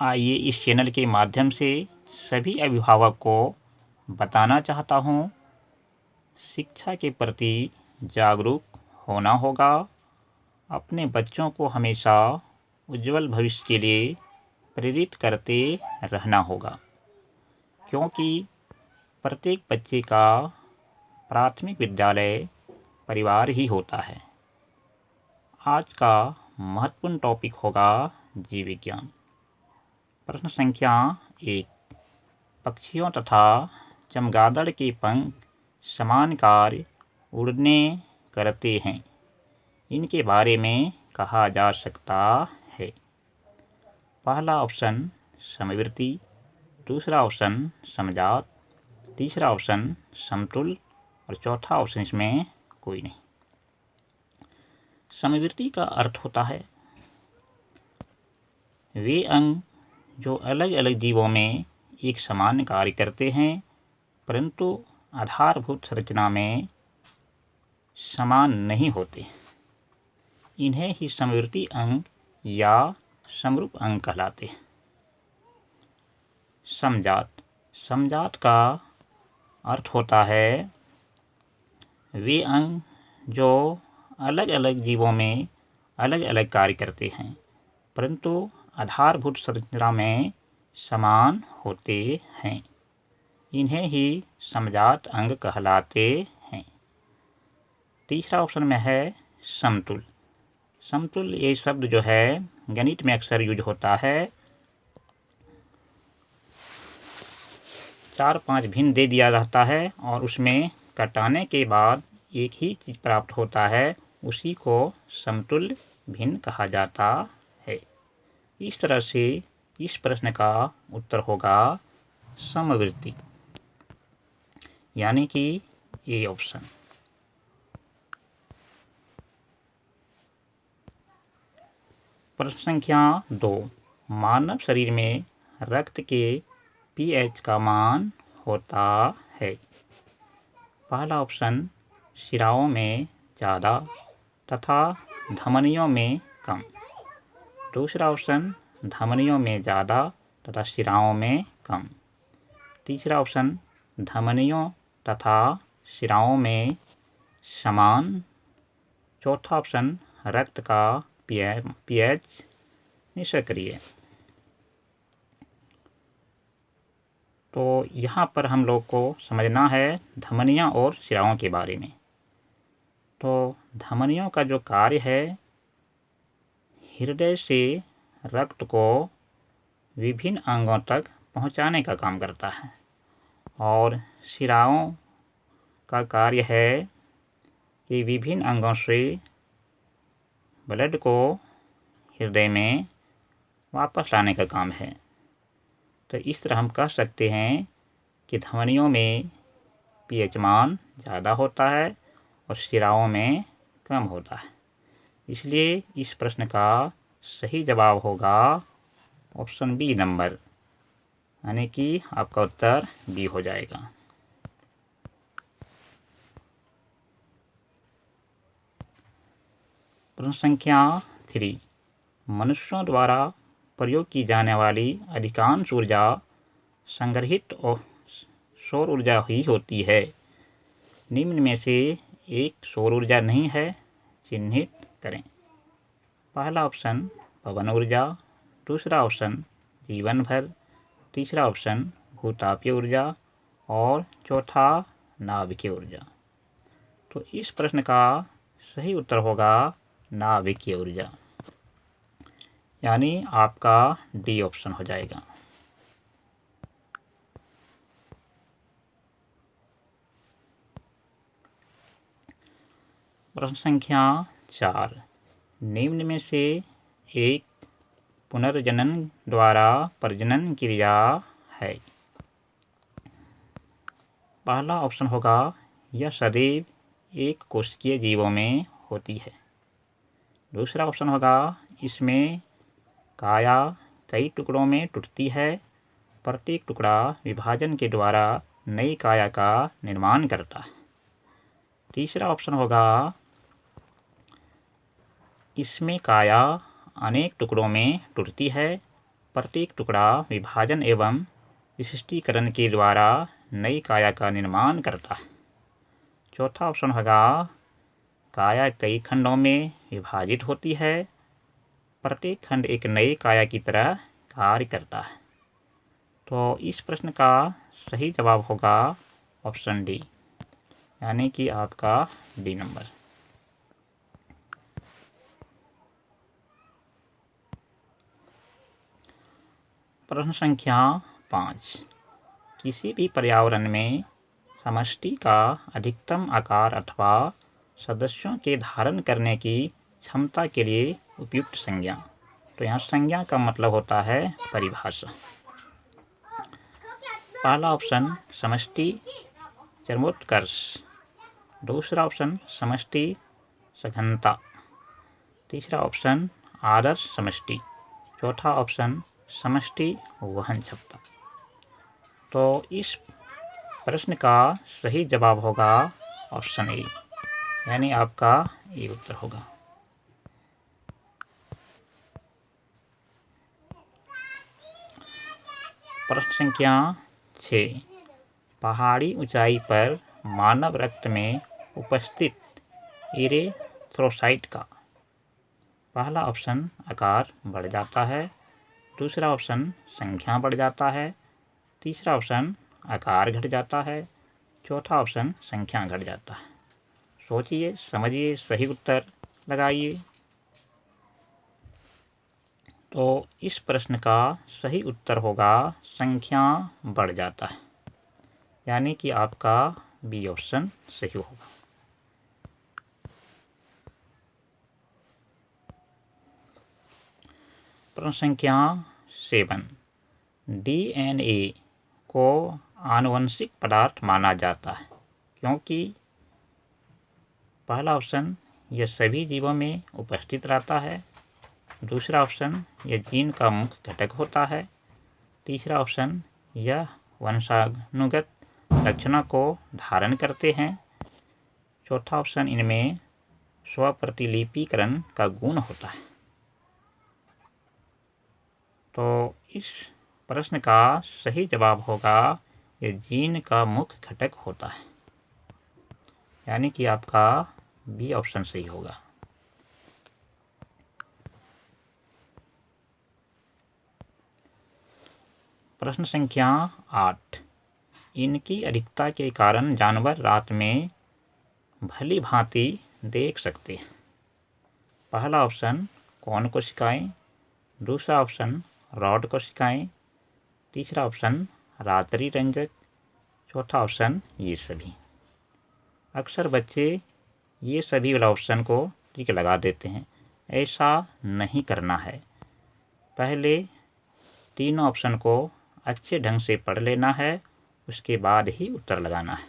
आइए इस चैनल के माध्यम से सभी अभिभावक को बताना चाहता हूँ, शिक्षा के प्रति जागरूक होना होगा। अपने बच्चों को हमेशा उज्जवल भविष्य के लिए प्रेरित करते रहना होगा, क्योंकि प्रत्येक बच्चे का प्राथमिक विद्यालय परिवार ही होता है। आज का महत्वपूर्ण टॉपिक होगा जीव विज्ञान। प्रश्न संख्या 1। पक्षियों तथा चमगादड़ के पंख समान कार्य उड़ने करते हैं, इनके बारे में कहा जा सकता है। पहला ऑप्शन समवर्ती, दूसरा ऑप्शन समजात, तीसरा ऑप्शन समतुल्य और चौथा ऑप्शन इसमें कोई नहीं। समवर्ती का अर्थ होता है वे अंग जो अलग अलग जीवों में एक समान कार्य करते हैं, परंतु आधारभूत संरचना में समान नहीं होते। इन्हें ही समवर्ती अंग या समरूप अंग कहलाते हैं। समजात, समजात का अर्थ होता है वे अंग जो अलग अलग जीवों में अलग अलग कार्य करते हैं, परंतु आधारभूत संरचना में समान होते हैं। इन्हें ही समजात अंग कहलाते हैं। तीसरा ऑप्शन में है समतुल्य। समतुल्य ये शब्द जो है गणित में अक्सर यूज होता है। 4-5 भिन्न दे दिया रहता है और उसमें घटाने के बाद एक ही चीज प्राप्त होता है, उसी को समतुल्य भिन्न कहा जाता है। इस तरह से इस प्रश्न का उत्तर होगा समवर्ती, यानी कि ए ऑप्शन। प्रश्न संख्या 2। मानव शरीर में रक्त के pH का मान होता है। पहला ऑप्शन शिराओं में ज़्यादा तथा धमनियों में कम, दूसरा ऑप्शन धमनियों में ज़्यादा तथा शिराओं में कम, तीसरा ऑप्शन धमनियों तथा शिराओं में समान, चौथा ऑप्शन रक्त का pH निष्क्रिय। तो यहाँ पर हम लोग को समझना है धमनियाँ और शिराओं के बारे में। तो धमनियों का जो कार्य है हृदय से रक्त को विभिन्न अंगों तक पहुँचाने का काम करता है, और शिराओं का कार्य है कि विभिन्न अंगों से ब्लड को हृदय में वापस लाने का काम है। तो इस तरह हम कह सकते हैं कि धमनियों में pH मान ज़्यादा होता है और शिराओं में कम होता है। इसलिए इस प्रश्न का सही जवाब होगा ऑप्शन बी नंबर, यानी कि आपका उत्तर बी हो जाएगा। प्रश्न संख्या 3। मनुष्यों द्वारा प्रयोग की जाने वाली अधिकांश ऊर्जा संग्रहित और सौर ऊर्जा ही होती है। निम्न में से एक सौर ऊर्जा नहीं है, चिन्हित करें। पहला ऑप्शन पवन ऊर्जा, दूसरा ऑप्शन जीवन भर, तीसरा ऑप्शन भूतापीय ऊर्जा और चौथा नाभिकीय ऊर्जा। तो इस प्रश्न का सही उत्तर होगा नाभिकीय ऊर्जा, यानी आपका डी ऑप्शन हो जाएगा। प्रश्न संख्या 4। निम्न में से एक पुनर्जनन द्वारा प्रजनन क्रिया है। पहला ऑप्शन होगा यह सदैव एक कोशिकीय जीवों में होती है। दूसरा ऑप्शन होगा इसमें काया कई टुकड़ों में टूटती है, प्रत्येक टुकड़ा विभाजन के द्वारा नई काया का निर्माण करता है। तीसरा ऑप्शन होगा इसमें काया अनेक टुकड़ों में टूटती है प्रत्येक टुकड़ा विभाजन एवं विशिष्टीकरण के द्वारा नई काया का निर्माण करता है। चौथा ऑप्शन होगा काया कई खंडों में विभाजित होती है, प्रत्येक खंड एक नई काया की तरह कार्य करता है। तो इस प्रश्न का सही जवाब होगा ऑप्शन डी, यानी कि आपका डी नंबर। प्रश्न संख्या 5, किसी भी पर्यावरण में समष्टि का अधिकतम आकार अथवा सदस्यों के धारण करने की क्षमता के लिए उपयुक्त संज्ञा। तो यहाँ संज्ञा का मतलब होता है परिभाषा। पहला ऑप्शन समष्टि चरमोत्कर्ष, दूसरा ऑप्शन समष्टि सघनता, तीसरा ऑप्शन आदर्श समष्टि, चौथा ऑप्शन समष्टि वहन क्षमता। तो इस प्रश्न का सही जवाब होगा ऑप्शन ए, यानी आपका ए उत्तर होगा। प्रश्न संख्या 6, पहाड़ी ऊंचाई पर मानव रक्त में उपस्थित इरेथ्रोसाइट का पहला ऑप्शन आकार बढ़ जाता है, दूसरा ऑप्शन संख्या बढ़ जाता है, तीसरा ऑप्शन आकार घट जाता है, चौथा ऑप्शन संख्या घट जाता है। सोचिए, समझिए, सही उत्तर लगाइए। तो इस प्रश्न का सही उत्तर होगा संख्या बढ़ जाता है, यानी कि आपका बी ऑप्शन सही होगा। प्रश्न संख्या 7, डीएनए को आनुवंशिक पदार्थ माना जाता है क्योंकि पहला ऑप्शन यह सभी जीवों में उपस्थित रहता है, दूसरा ऑप्शन यह जीन का मुख्य घटक होता है, तीसरा ऑप्शन यह वंशानुगत लक्षणों को धारण करते हैं, चौथा ऑप्शन इनमें स्वप्रतिलिपिकरण का गुण होता है। तो इस प्रश्न का सही जवाब होगा यह जीन का मुख्य घटक होता है, यानी कि आपका बी ऑप्शन सही होगा। प्रश्न संख्या 8, इनकी अधिकता के कारण जानवर रात में भली भांति देख सकते हैं। पहला ऑप्शन कौन कोशिकाएं, दूसरा ऑप्शन रॉड कोशिकाएं, तीसरा ऑप्शन रात्रि रंजक, चौथा ऑप्शन ये सभी। अक्सर बच्चे ये सभी वाला ऑप्शन को टिक लगा देते हैं। ऐसा नहीं करना है, पहले तीनों ऑप्शन को अच्छे ढंग से पढ़ लेना है, उसके बाद ही उत्तर लगाना है।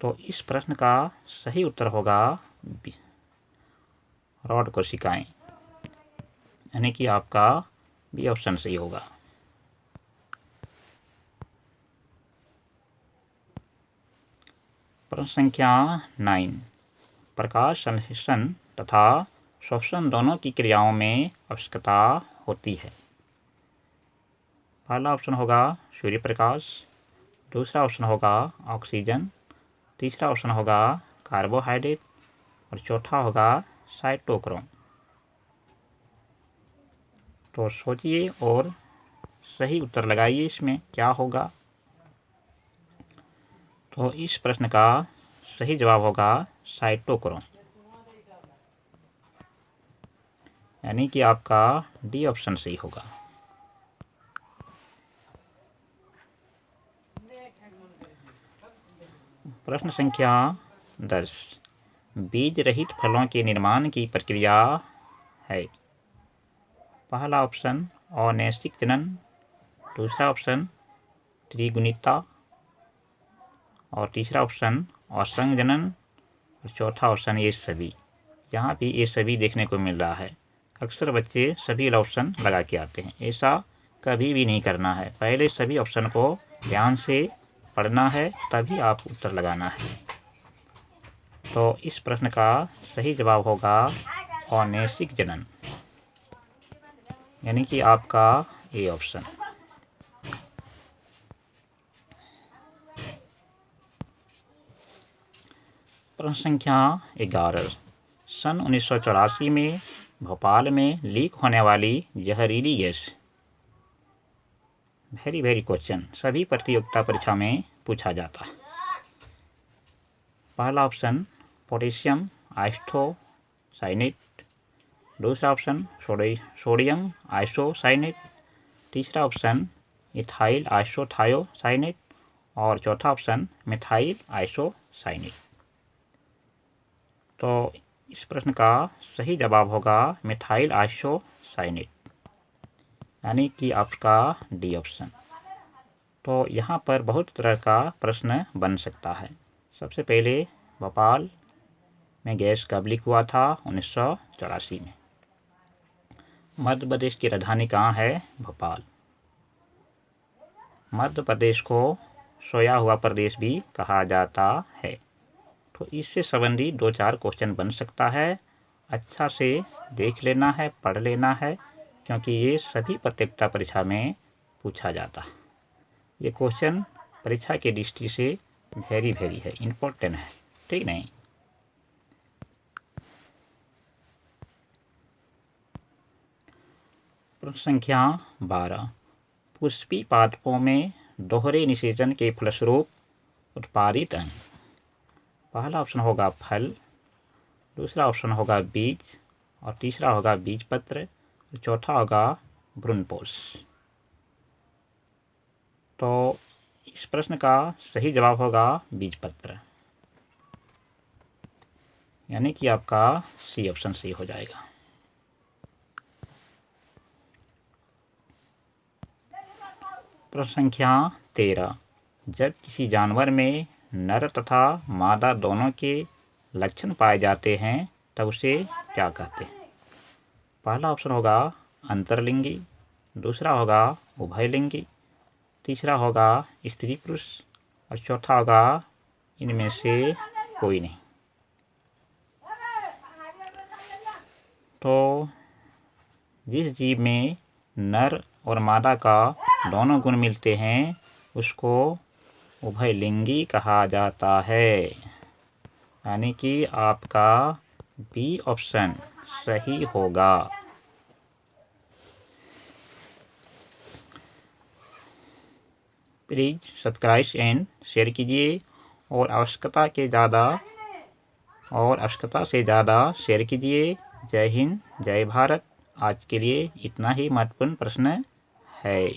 तो इस प्रश्न का सही उत्तर होगा रॉड कोशिकाएं, यानी कि आपका बी ऑप्शन सही होगा। प्रश्न संख्या 9, प्रकाश संश्लेषण तथा श्वसन दोनों की क्रियाओं में आवश्यकता होती है। पहला ऑप्शन होगा सूर्य प्रकाश, दूसरा ऑप्शन होगा ऑक्सीजन, तीसरा ऑप्शन होगा कार्बोहाइड्रेट और चौथा होगा साइटोक्रोम। तो सोचिए और सही उत्तर लगाइए, इसमें क्या होगा। तो इस प्रश्न का सही जवाब होगा साइटोक्रोम, यानी कि आपका डी ऑप्शन सही होगा। प्रश्न संख्या 10, बीज रहित फलों के निर्माण की प्रक्रिया है। पहला ऑप्शन अनैच्छिक जनन, दूसरा ऑप्शन त्रिगुणिता और तीसरा ऑप्शन असंग जनन और चौथा ऑप्शन ये सभी। यहाँ भी ये सभी देखने को मिल रहा है। अक्सर बच्चे सभी ऑप्शन लगा के आते हैं, ऐसा कभी भी नहीं करना है। पहले सभी ऑप्शन को ध्यान से पढ़ना है, तभी आप उत्तर लगाना है। तो इस प्रश्न का सही जवाब होगा अनैच्छिक जनन। यानी कि आपका ए ऑप्शन। प्रश्न संख्या 11। सन 1984 में भोपाल में लीक होने वाली जहरीली गैस। वेरी क्वेश्चन सभी प्रतियोगिता परीक्षा में पूछा जाता है। पहला ऑप्शन पोटेशियम आइसोसाइनेट, दूसरा ऑप्शन सोडियम आइसोसाइनेट, तीसरा ऑप्शन इथाइल आइसोथायोसाइनेट और चौथा ऑप्शन मिथाइल आइसोसाइनेट। तो इस प्रश्न का सही जवाब होगा मिथाइल आइसोसाइनेट, यानी कि आपका डी ऑप्शन। तो यहाँ पर बहुत तरह का प्रश्न बन सकता है। सबसे पहले भोपाल में गैस कब लीक हुआ था? 1984 में। मध्य प्रदेश की राजधानी कहाँ है? भोपाल। मध्य प्रदेश को सोया हुआ प्रदेश भी कहा जाता है। तो इससे संबंधित 2-4 क्वेश्चन बन सकता है। अच्छा से देख लेना है, पढ़ लेना है, क्योंकि ये सभी प्रतियोगिता परीक्षा में पूछा जाता है। ये क्वेश्चन परीक्षा की दृष्टि से वेरी है, इम्पोर्टेंट है, ठीक नहीं? प्रश्न संख्या 12। पुष्पी पादपों में दोहरे निषेचन के फलस्वरूप उत्पादित अंग। पहला ऑप्शन होगा फल, दूसरा ऑप्शन होगा बीज और तीसरा होगा बीजपत्र और चौथा होगा भ्रूणपोष। तो इस प्रश्न का सही जवाब होगा बीजपत्र, यानी कि आपका सी ऑप्शन सही हो जाएगा। प्रश्न संख्या 13। जब किसी जानवर में नर तथा मादा दोनों के लक्षण पाए जाते हैं तब उसे क्या कहते हैं? पहला ऑप्शन होगा अंतरलिंगी, दूसरा होगा उभयलिंगी, तीसरा होगा स्त्री पुरुष और चौथा होगा इनमें से कोई नहीं। तो जिस जीव में नर और मादा का दोनों गुण मिलते हैं उसको उभयलिंगी कहा जाता है, यानी कि आपका बी ऑप्शन सही होगा। प्लीज सब्सक्राइब एंड शेयर कीजिए और आवश्यकता से ज़्यादा शेयर कीजिए। जय हिंद, जय भारत। आज के लिए इतना ही महत्वपूर्ण प्रश्न है।